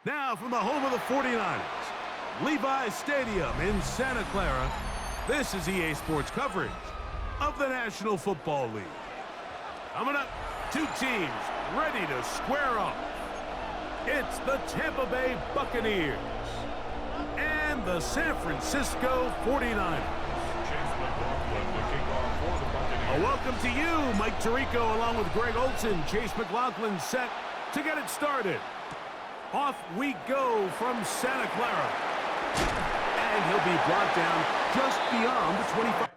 Now from the home of the 49ers, Levi's Stadium in Santa Clara, this is EA Sports coverage of the National Football League. Coming up, two teams ready to square off. It's the Tampa Bay Buccaneers and the San Francisco 49ers. A welcome to you, Mike Tirico, along with Greg Olson. Chase McLaughlin set to get it started. Off we go from Santa Clara. And he'll be brought down just beyond the 25.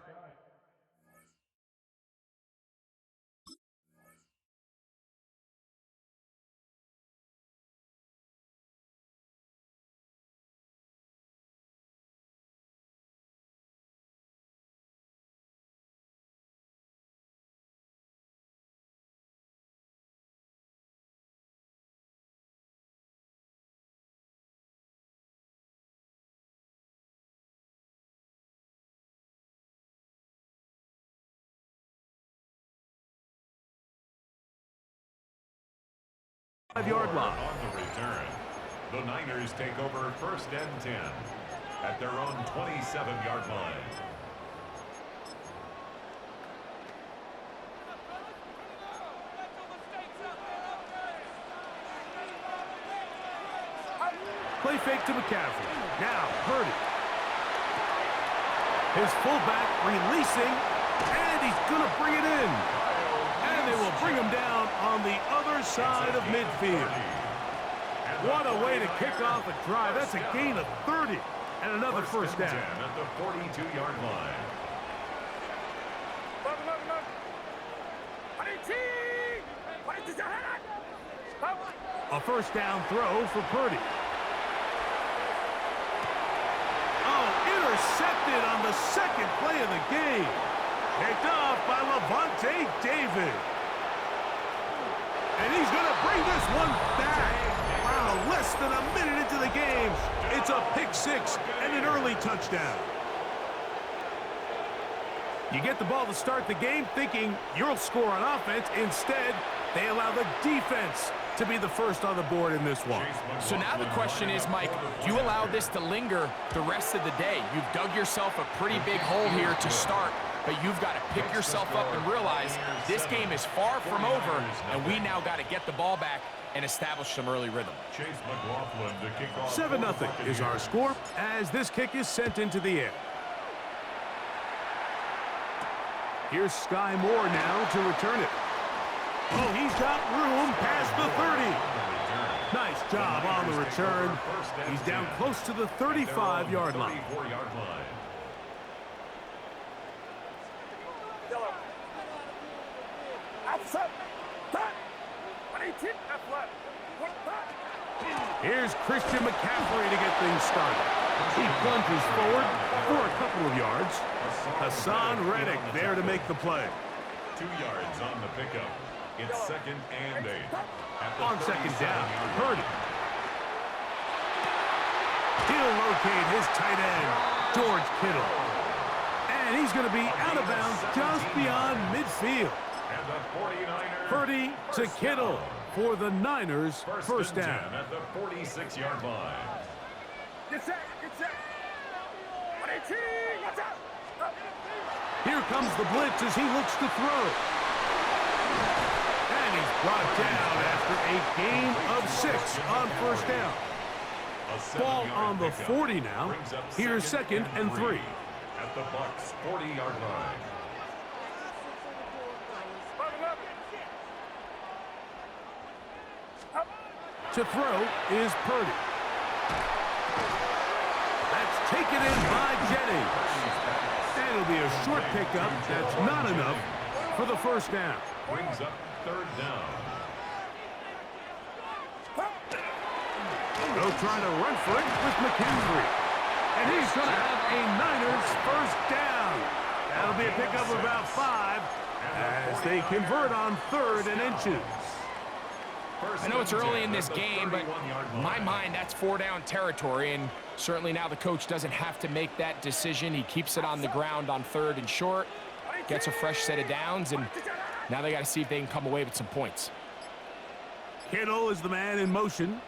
Five-yard line. On the return, the Niners take over first and 10 at their own 27-yard line. Play fake to McCaffrey. Now, Purdy. His fullback releasing, and he's going to bring it in. And they will bring him down on the other side of midfield. What a way to kick off a drive. That's a gain of 30 and another first down. At the 42-yard line. A first down throw for Purdy. Oh, intercepted on the second play of the game. Picked off by Levante David. And he's going to bring this one back. Wow, less than a minute into the game. It's a pick six and an early touchdown. You get the ball to start the game thinking you'll score on offense. Instead, they allow the defense to be the first on the board in this one. So now the question is, Mike, do you allow this to linger the rest of the day? You've dug yourself a pretty big hole here to start, but you've got to pick yourself up and realize this game is far from over, and we now got to get the ball back and establish some early rhythm. 7-0 is our score as this kick is sent into the air. Here's Sky Moore now to return it. Oh, he's got room past the 30. Nice job on the return. He's down close to the 35-yard line. Here's Christian McCaffrey to get things started. He plunges forward for a couple of yards. Hassan Reddick there to make the play. 2 yards on the pickup. It's second and 8. On second down, Purdy. He'll locate his tight end, George Kittle. And he's going to be out of bounds just beyond midfield. And the 49ers. Purdy to Kittle for the Niners first down. At the 46-yard line. Here comes the blitz as he looks to throw. And he's brought down after a gain of 6 on first down. Ball on the 40 now. Here's second and 3. At the Bucs 40-yard line. To throw is Purdy. That's taken in by Jennings. And it'll be a short pickup. That's not enough for the first down. Brings up third down. They'll try to run for it with McCaffrey. And he's going to have a Niners first down. That'll be a pickup of about 5 as they convert on 3rd and inches. I know it's early in this game, but in my mind, that's 4-down territory, and certainly now the coach doesn't have to make that decision. He keeps it on the ground on 3rd and short, gets a fresh set of downs, and now they got to see if they can come away with some points. Kittle is the man in motion.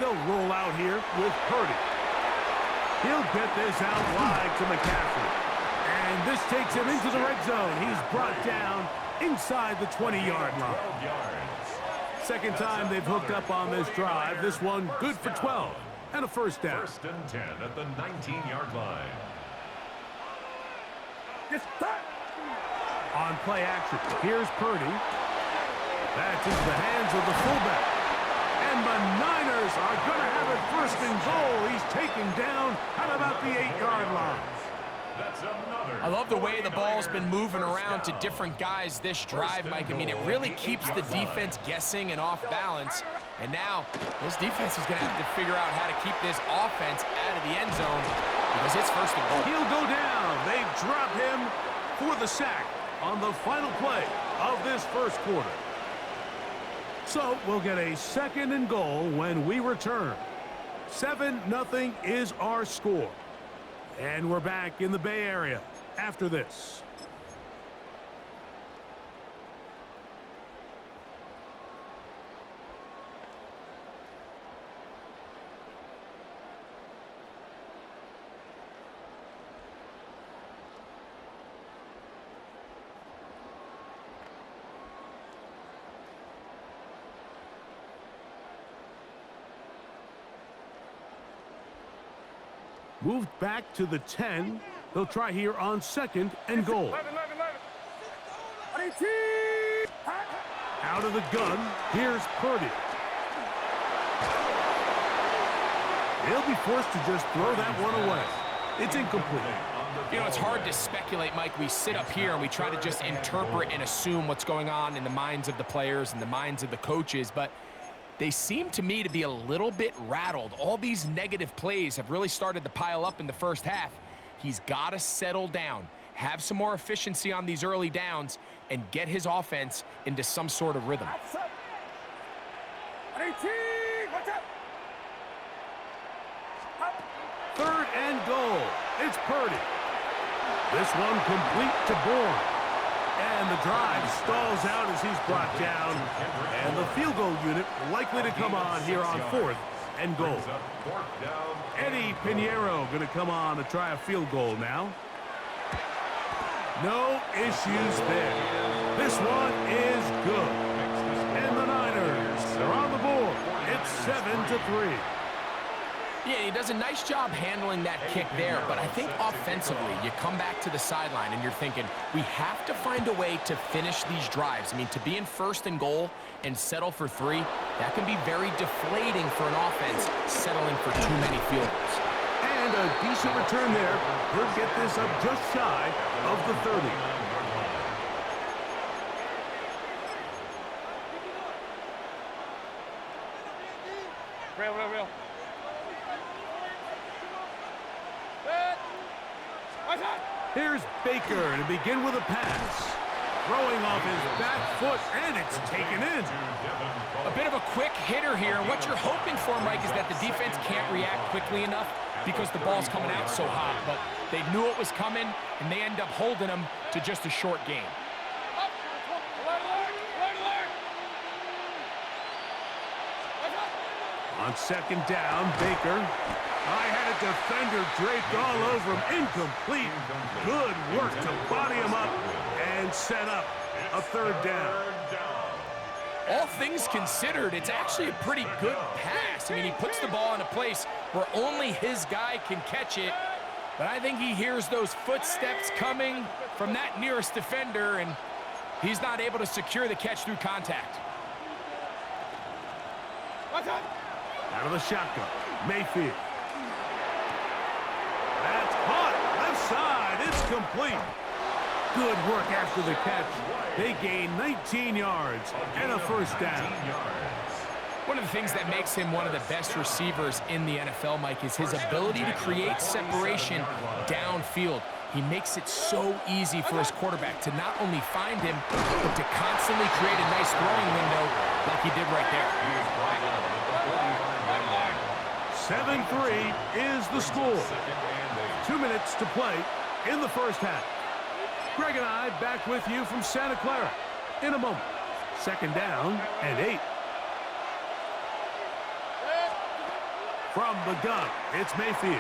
They'll roll out here with Purdy. He'll get this out wide to McCaffrey. And this takes him into the red zone. He's brought down inside the 20-yard line. Second time they've hooked up on this drive. This one good for 12 and a first down. First and 10 at the 19-yard line. On play action, here's Purdy. That's into the hands of the fullback. And the Niners are going to have it first and goal. He's taken down at about the 8-yard line. I love the way the ball's been moving around to different guys this drive, Mike. I mean, it really keeps the defense guessing and off balance. And now this defense is going to have to figure out how to keep this offense out of the end zone because it's first and goal. He'll go down. They drop him for the sack on the final play of this first quarter. So we'll get a second and goal when we return. 7-0 is our score. And we're back in the Bay Area after this. Moved back to the 10. They'll try here on second and goal. Out of the gun, here's Purdy. He'll be forced to just throw that one away. It's incomplete. You know, it's hard to speculate, Mike. We sit up here and we try to just interpret and assume what's going on in the minds of the players and the minds of the coaches, but they seem to me to be a little bit rattled. All these negative plays have really started to pile up in the first half. He's got to settle down, have some more efficiency on these early downs, and get his offense into some sort of rhythm. Third and goal. It's Purdy. This one complete to Bourne. And the drive stalls out as he's brought down. And the field goal unit likely to come on here on fourth and goal. Eddie Pinheiro going to come on to try a field goal now. No issues there. This one is good. And the Niners are on the board. It's 7-3. Yeah, he does a nice job handling that kick there, but I think offensively, you come back to the sideline and you're thinking, we have to find a way to finish these drives. I mean, to be in first and goal and settle for 3, that can be very deflating for an offense settling for too many field goals. And a decent return there. He'll get this up just shy of the 30. Real. Here's Baker to begin with a pass. Throwing off his back foot, and it's taken in. A bit of a quick hitter here. What you're hoping for, Mike, is that the defense can't react quickly enough because the ball's coming out so hot. But they knew it was coming, and they end up holding them to just a short game. On second down, Baker. I had a defender draped all over him. Incomplete. Good work to body him up and set up a third down. All things considered, it's actually a pretty good pass. I mean, he puts the ball in a place where only his guy can catch it. But I think he hears those footsteps coming from that nearest defender, and he's not able to secure the catch through contact. Out of the shotgun, Mayfield. That's caught. Left side. It's complete. Good work after the catch. They gain 19 yards and a first down. One of the things that makes him one of the best receivers in the NFL, Mike, is his ability to create separation downfield. He makes it so easy for his quarterback to not only find him, but to constantly create a nice throwing window like he did right there. 7-3 is the score. 2 minutes to play in the first half. Greg and I back with you from Santa Clara in a moment. Second down and 8. From the gun, it's Mayfield.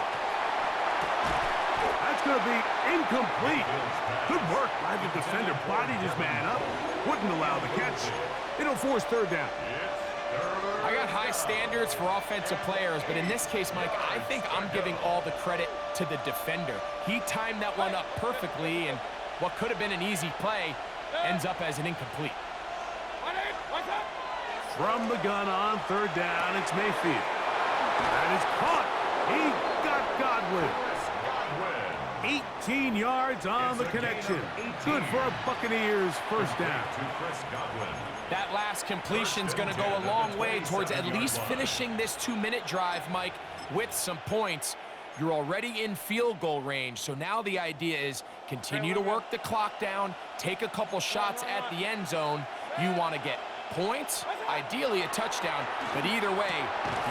That's going to be incomplete. Good work by the defender. Bodied his man up. Wouldn't allow the catch. It'll force third down. I got high standards for offensive players, but in this case, Mike, I think I'm giving all the credit to the defender. He timed that one up perfectly, and what could have been an easy play ends up as an incomplete. From the gun on third down, it's Mayfield. That is caught. He got Godwin. 18 yards on the connection. Good for a Buccaneers first down. That last completion's going to go a long way towards at least finishing this 2-minute drive, Mike, with some points. You're already in field goal range, so now the idea is continue to work the clock down, take a couple shots at the end zone. You want to get points, ideally a touchdown, but either way,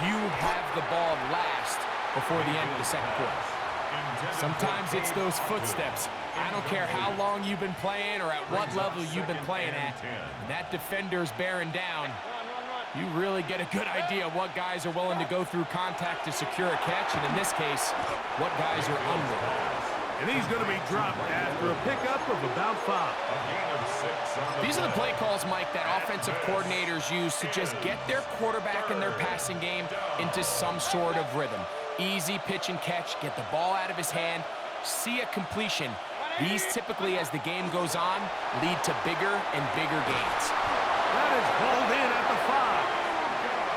you have the ball last before the end of the second quarter. Sometimes it's those footsteps. I don't care how long you've been playing or at what level you've been playing at. When that defender's bearing down, you really get a good idea of what guys are willing to go through contact to secure a catch, and in this case, what guys are unwilling. And he's going to be dropped after a pickup of about 5. These are the play calls, Mike, that offensive coordinators use to just get their quarterback and their passing game into some sort of rhythm. Easy pitch and catch, get the ball out of his hand, see a completion. These typically, as the game goes on, lead to bigger and bigger gains. That is pulled in at the 5.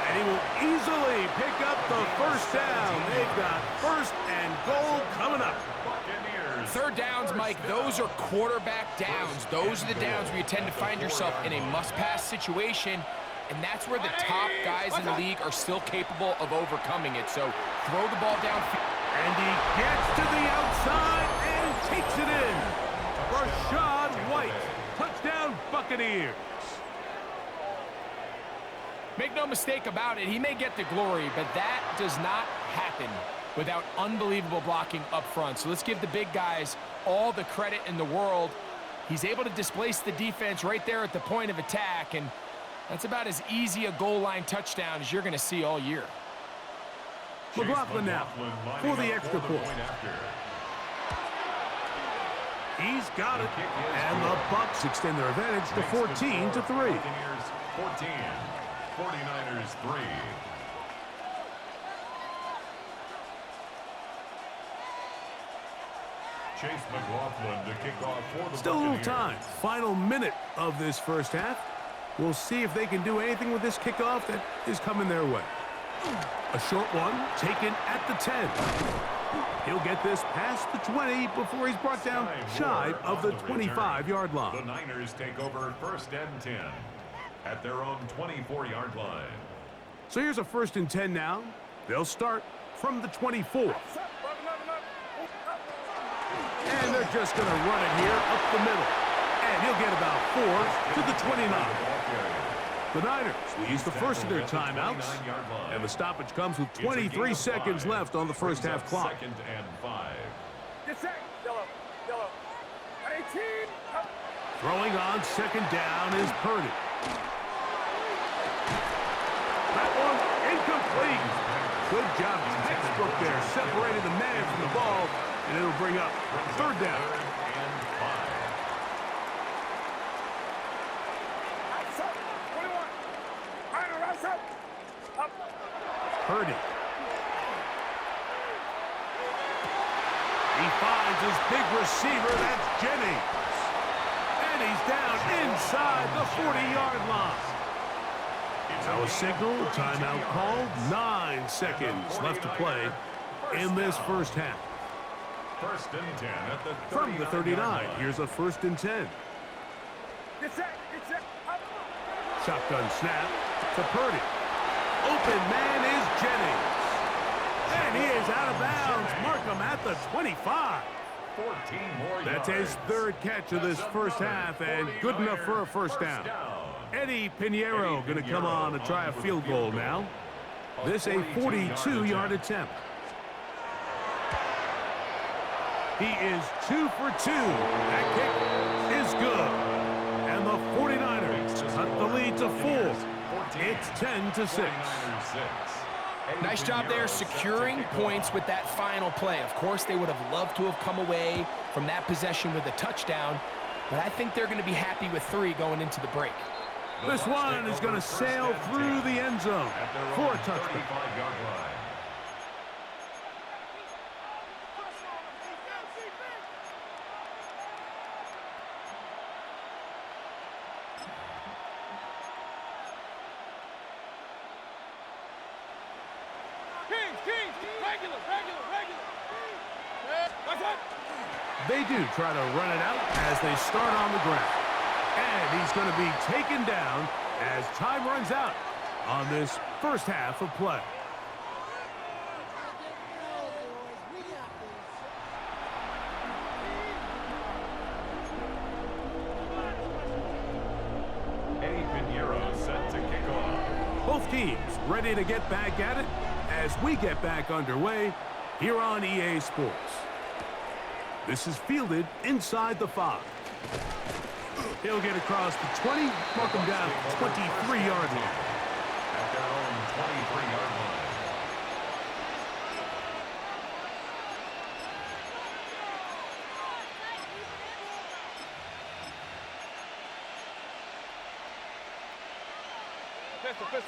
And he will easily pick up the first down. They've got first and goal coming up. Third downs, Mike, those are quarterback downs. Those are the downs where you tend to find yourself in a must-pass situation, and that's where the top guys in the league are still capable of overcoming it. So throw the ball downfield. And he gets to the outside and takes it in. Rashad White, touchdown Buccaneers. Make no mistake about it, he may get the glory, but that does not happen without unbelievable blocking up front. So let's give the big guys all the credit in the world. He's able to displace the defense right there at the point of attack, and that's about as easy a goal line touchdown as you're going to see all year. McLaughlin now for the extra point. He's got it, and the Bucs extend their advantage to 14-3. 14, 49ers 3. Chase McLaughlin to kick off for the Still a little time. Final minute of this first half. We'll see if they can do anything with this kickoff that is coming their way. A short one taken at the 10. He'll get this past the 20 before he's brought down shy of the 25-yard line. The Niners take over first and 10 at their own 24-yard line. So here's a first and 10 now. They'll start from the 24. And they're just going to run it here up the middle. And he'll get about 4 to the 29. The Niners will use the first of their timeouts. And the stoppage comes with 23 seconds left on the first half clock. Second and 5. Throwing on second down is Purdy. That one incomplete. Good job, textbook there, separating the man from the ball, and it'll bring up third down. Purdy. He finds his big receiver, that's Jennings. And he's down inside the 40-yard line. Now a signal, timeout called, 9 seconds left to play in this first half. First and 10 at the 39. From the 39, here's a first and 10. Shotgun snap to Purdy. Open man is Jennings. And he is out of bounds. Mark him at the 25. 14 more That's yards. his third catch of this first half, and good enough for a first down. Eddie Pinheiro going to come on and try a field goal now. This a 42-yard attempt. He is 2 for 2. That kick is good. And the 49ers cut the lead to 4. It's 10-6. Nice job there securing points with that final play. Of course, they would have loved to have come away from that possession with a touchdown, but I think they're going to be happy with 3 going into the break. This one is going to sail through the end zone for a touchdown. They do try to run it out as they start on the ground. And he's going to be taken down as time runs out on this first half of play. Set to kick off. Both teams ready to get back at it as we get back underway here on EA Sports. This is fielded inside the 5. He'll get across the 20, mark him down at the 23-yard line. At their own 23-yard line.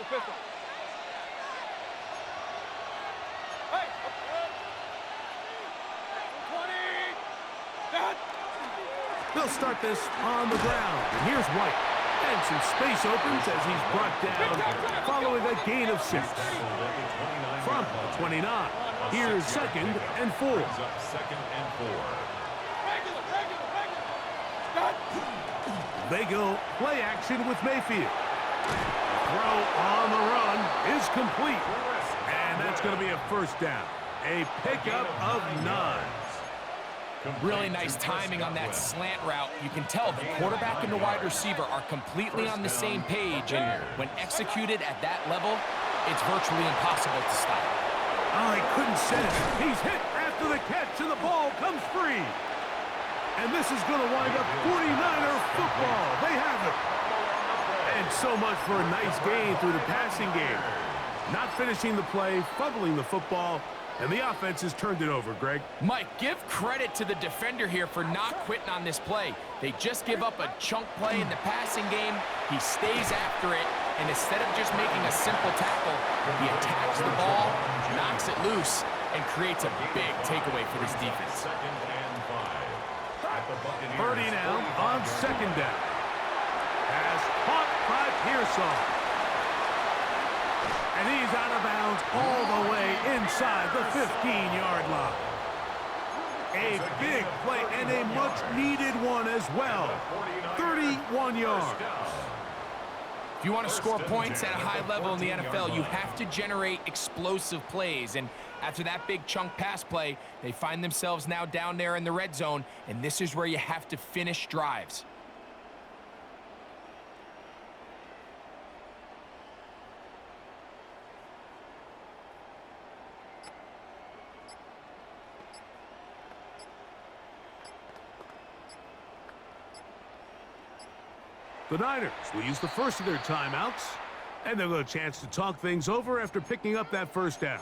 Pistol. Hey! 20! They'll start this on the ground. And here's White. And some space opens as he's brought down following a gain of 6. From the 29. Here's 2nd and 4. Second and 4. They go play action with Mayfield. Throw on the run is complete. And that's going to be a first down. A pickup of 9. Really nice timing on that slant route. You can tell the quarterback and the wide receiver are completely on the same page, and when executed at that level, it's virtually impossible to stop. Oh, he couldn't set it. He's hit after the catch, and the ball comes free. And this is going to wind up 49er football. They have it. And so much for a nice gain through the passing game. Not finishing the play, fumbling the football, and the offense has turned it over, Greg. Mike, give credit to the defender here for not quitting on this play. They just give up a chunk play in the passing game. He stays after it, and instead of just making a simple tackle, he attacks the ball, knocks it loose, and creates a big takeaway for this defense. Second and 5. Purdy now on 2nd down. Pass caught by Pearsall. And he's out of bounds all the way inside the 15-yard line. A big play and a much-needed one as well. 31 yards. If you want to score points at a high level in the NFL, you have to generate explosive plays. And after that big chunk pass play, they find themselves now down there in the red zone, and this is where you have to finish drives. The Niners will use the first of their timeouts, and they'll get a chance to talk things over after picking up that first down.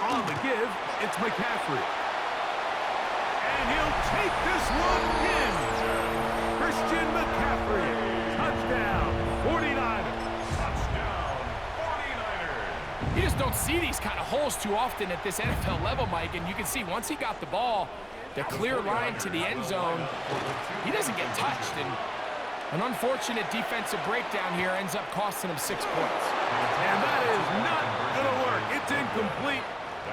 On the give, it's McCaffrey. And he'll take this one in. Christian McCaffrey. Touchdown, 49ers. Touchdown, 49ers. You just don't see these kind of holes too often at this NFL level, Mike, and you can see once he got the ball, the clear line to the end zone, he doesn't get touched, and an unfortunate defensive breakdown here ends up costing him 6 points. And that is not going to work. It's incomplete.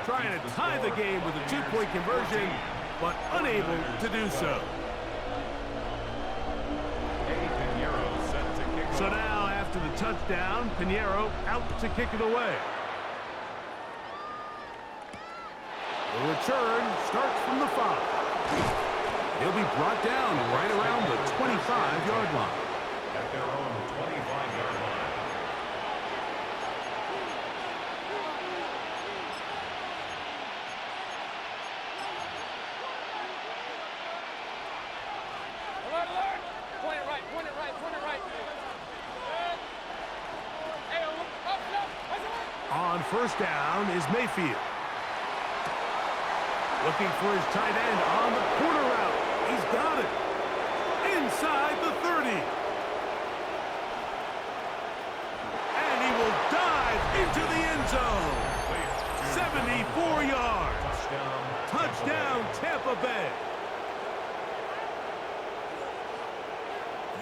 Trying to tie the game with a 2-point conversion, but unable to do so. So now, after the touchdown, Pinheiro out to kick it away. The return starts from the 5. He'll be brought down right around the 25-yard line. at their own 25-yard line. Alert! Point it right, point it right, point it right. Hey, up. On first down is Mayfield. Looking for his tight end on the corner route. He's got it. Inside the 30. And he will dive into the end zone. 74 yards. Touchdown, Tampa Bay.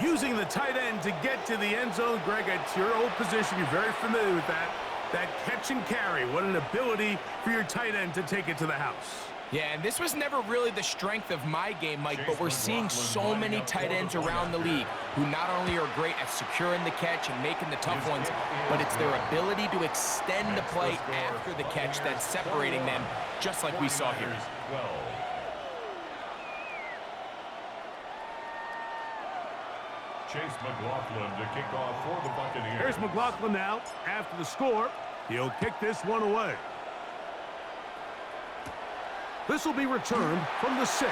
Using the tight end to get to the end zone, Greg, it's your old position. You're very familiar with that. That catch and carry. What an ability for your tight end to take it to the house. Yeah, and this was never really the strength of my game, Mike, but we're seeing so many tight ends around the league who not only are great at securing the catch and making the tough ones, but it's their ability to extend the play after the catch that's separating them, just like we saw here. Chase McLaughlin to kick off for the Buccaneers. Here's McLaughlin now. After the score, he'll kick this one away. This will be returned from the 6.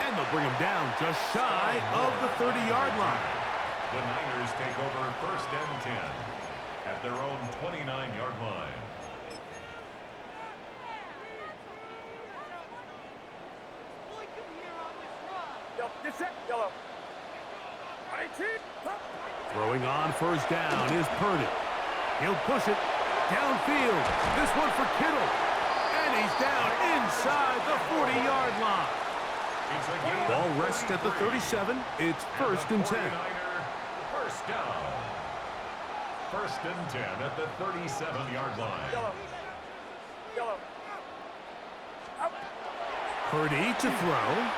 And they'll bring him down just shy of the 30-yard line. The Niners take over first and 10 at their own 29-yard line. Yellow. Throwing on first down is Purdy. He'll push it downfield. This one for Kittle. And he's down inside the 40-yard line. Ball rests at the 37. It's first and 10. First down. First and 10 at the 37-yard line. Yellow. Purdy to throw.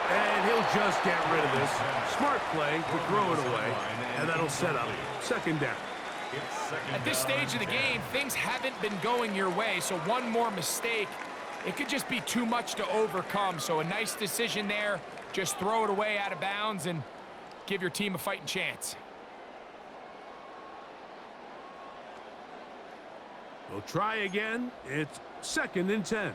And he'll just get rid of this. Smart play to throw it away. And that'll set up second down. At this stage of the game, things haven't been going your way, so one more mistake, it could just be too much to overcome. So a nice decision there. Just throw it away out of bounds and give your team a fighting chance. We'll try again. It's second and 10.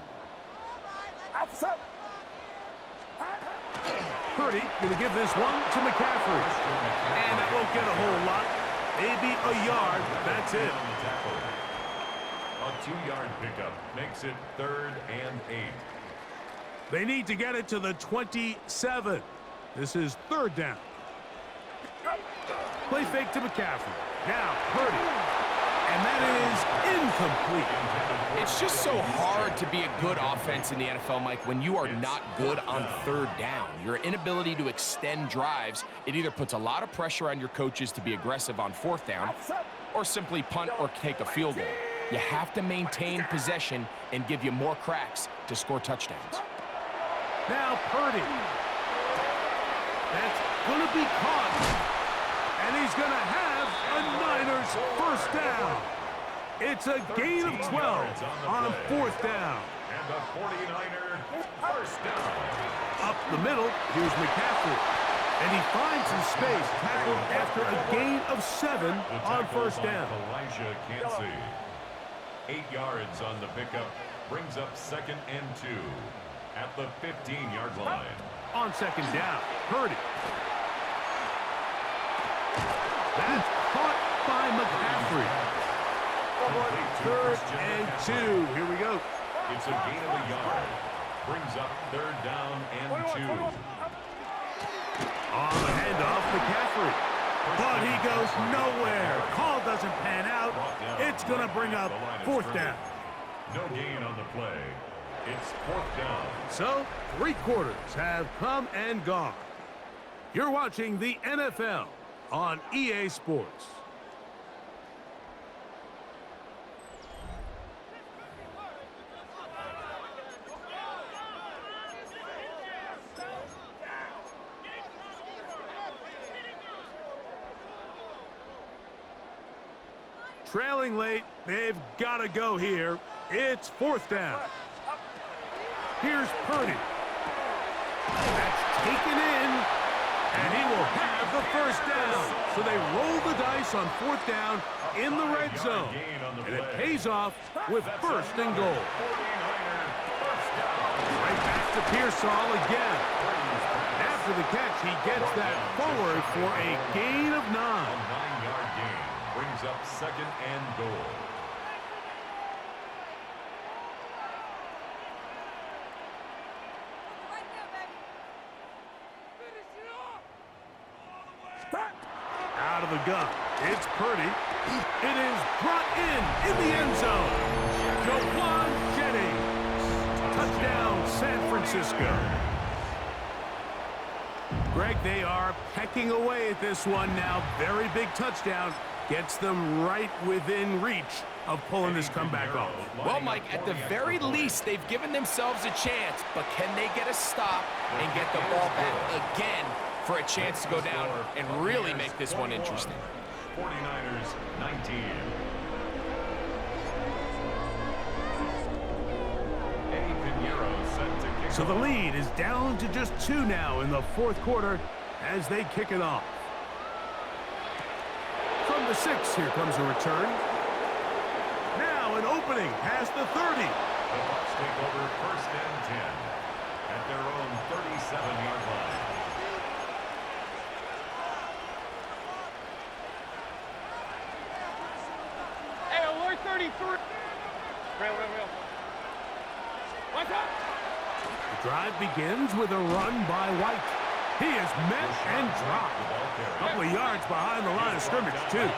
Purdy going to give this one to McCaffrey. And that won't get a whole lot. Maybe a yard. That's it. A 2-yard pickup makes it third and 8. They need to get it to the 27. This is third down. Play fake to McCaffrey. Now Purdy. And that is incomplete. It's just so hard to be a good offense in the NFL, Mike, when you are not good on third down. Your inability to extend drives, it either puts a lot of pressure on your coaches to be aggressive on fourth down or simply punt or take a field goal. You have to maintain possession and give you more cracks to score touchdowns. Now Purdy. That's going to be caught. And he's going to have a Niners first down. It's a gain of 12 on fourth down. And the 49er first down. Up the middle, here's McCaffrey. And he finds some space, tackled after a gain of 7 on first down. Elijah can't see. 8 yards on the pickup brings up second and 2 at the 15-yard line. On second down, Purdy. That's caught by McCaffrey. Third and 2. Here we go. It's a gain of a yard. Brings up third down and 2. On the handoff, McCaffrey. But he goes nowhere. Call doesn't pan out. It's going to bring up fourth down. No gain on the play. It's fourth down. So, 3 quarters have come and gone. You're watching the NFL on EA Sports. Trailing late, they've got to go here. It's fourth down. Here's Purdy. taken in, and he will have the first down. So they roll the dice on 4th down in the red zone, and it pays off with 1st and goal. Right back to Pearsall again. After the catch, he gets that forward for a gain of 9. A 9-yard gain brings up 2nd and goal. Out of the gun. It's Purdy. It is brought in the end zone. Jawan Jennings. Touchdown, San Francisco. Greg, they are pecking away at this one now. Very big touchdown. Gets them right within reach of pulling this comeback off. Well, Mike, at the very least, they've given themselves a chance, but can they get a stop and get the ball back again for a chance to go down and really make this one interesting? 49ers 19. So the lead is down to just 2 now in the 4th quarter as they kick it off. From the 6, here comes a return. Now an opening past the 30. The Bucs take over 1st and 10 at their own 37-yard line. Hey, alert 33. Real. Watch out. The drive begins with a run by White. He is met and dropped. A couple of yards behind the line of scrimmage, too.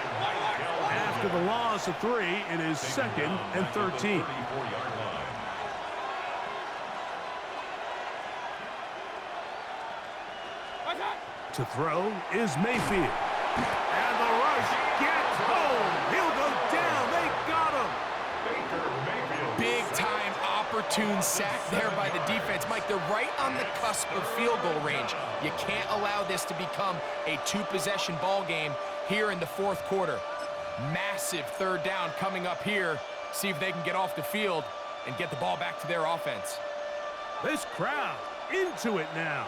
After the loss of 3, it is 2nd and 13. To throw is Mayfield. And the rush gets home. He'll go down. They got him. Big-time opportune sack there by the defense. Mike, they're right on the cusp of field goal range. You can't allow this to become a 2-possession ball game here in the 4th quarter. Massive 3rd down coming up here. See if they can get off the field and get the ball back to their offense. This crowd into it now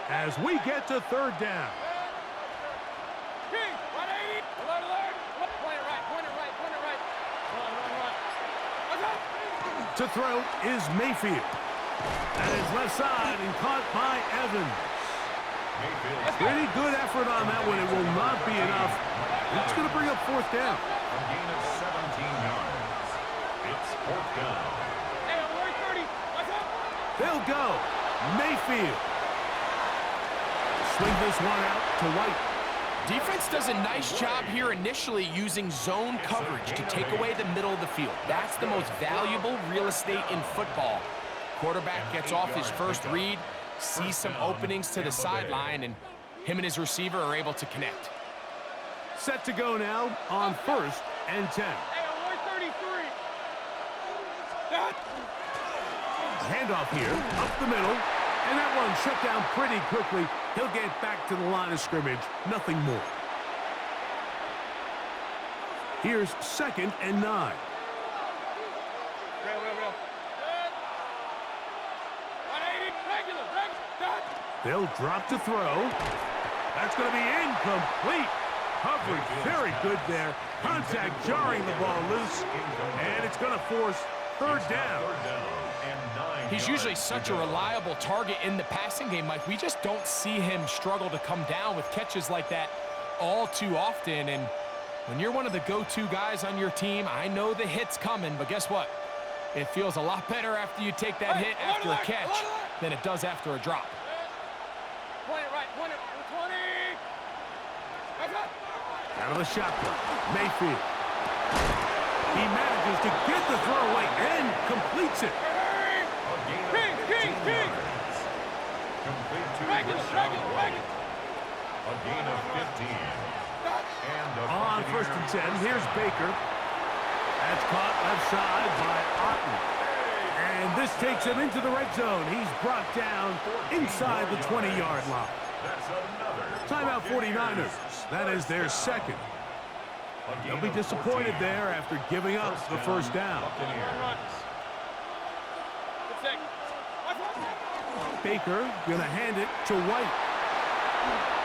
as we get to 3rd down. King, 180. Alert. Point it right. Run. Watch out. To throw is Mayfield. That is left side and caught by Evans. Pretty good effort on that one. It will not be enough. It's going to bring up 4th down. A gain of 17 yards. It's 4th down. Hey, alert 30. Watch out. They'll go. Mayfield. Swing this one out to White. Defense does a nice job here initially using zone coverage to take away the middle of the field. That's the most valuable real estate in football. Quarterback gets off his first read, sees some openings to the sideline, and him and his receiver are able to connect. Set to go now on 1st and 10. Hey, alert 33. Handoff here, up the middle, and that one shut down pretty quickly. He'll get back to the line of scrimmage, nothing more. Here's 2nd and 9. Real. 180. Regular. They'll drop to throw. That's going to be incomplete. Coverage very good there. Contact jarring the ball loose, and it's going to force 3rd down. He's usually such a reliable target in the passing game, Mike. We just don't see him struggle to come down with catches like that all too often. And when you're one of the go-to guys on your team, I know the hit's coming, but guess what? It feels a lot better after you take that hit after a catch than it does after a drop. Point it right. 20. Out of the shotgun, Mayfield. He manages to get the throw away and completes it. King. Complete to Regular. a gain of 15. And On 1st and 10, here's Baker. That's caught left side by Otten. And this takes him into the red zone. He's brought down inside the 20-yard line. Timeout 49ers. That is their 2nd. They'll be disappointed there after giving up the 1st down. Baker gonna hand it to White.